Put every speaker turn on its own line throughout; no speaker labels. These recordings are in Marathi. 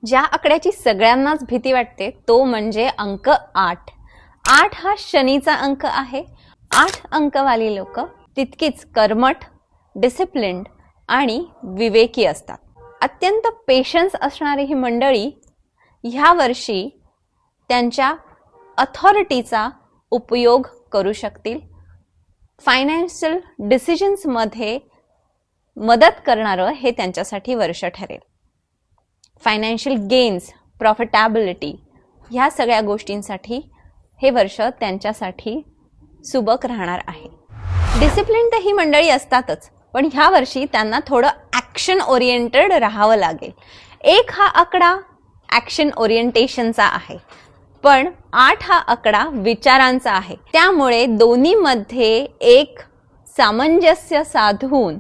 ज्या आकड्याची सगळ्यांनाच भीती वाटते तो म्हणजे अंक 8. 8 हा शनीचा अंक आहे. 8 अंकवाली लोक तितकीच कर्मठ, डिसिप्लिन्ड आणि विवेकी असतात. अत्यंत पेशन्स असणारी ही मंडळी ह्या वर्षी त्यांच्या अथॉरिटीचा उपयोग करू शकतील. फायनान्शियल डिसिजन्समध्ये मदत करणारं हे त्यांच्यासाठी वर्ष ठरेल. फायनान्शियल गेन्स, प्रॉफिटेबिलिटी ह्या सगळ्या गोष्टींसाठी हे वर्ष त्यांच्यासाठी सुबक राहणार आहे. डिसिप्लिन तर ही मंडळी असतातच, पण ह्या वर्षी त्यांना थोडं ॲक्शन ओरिएंटेड राहावं लागेल. 1 हा आकडा ॲक्शन ओरिएंटेशनचा आहे, पण 8 हा आकडा विचारांचा आहे. त्यामुळे दोन्हीमध्ये एक सामंजस्य साधून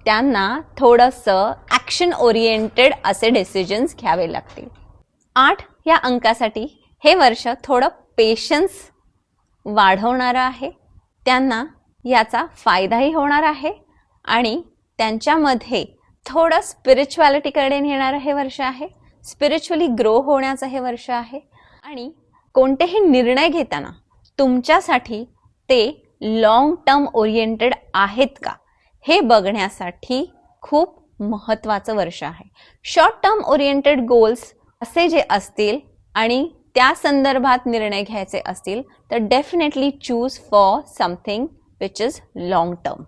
त्यांना थोडंसं ॲक्शन ओरिएंटेड असे डिसिजन्स घ्यावे लागतील. 8 या अंकासाठी हे वर्ष थोडं पेशन्स वाढवणारं आहे. त्यांना याचा फायदाही होणार आहे आणि त्यांच्यामध्ये थोडं स्पिरिच्युअलिटीकडे नेणारं हे वर्ष आहे. स्पिरिच्युअली ग्रो होण्याचं हे वर्ष आहे आणि कोणतेही निर्णय घेताना तुमच्यासाठी ते लॉंग टर्म ओरिएंटेड आहेत का हे बघण्यासाठी खूप महत्त्वाचं वर्ष आहे. शॉर्ट टर्म ओरिएंटेड गोल्स असे जे असतील आणि त्या संदर्भात निर्णय घ्यायचे असतील तर definitely choose for something which is long term.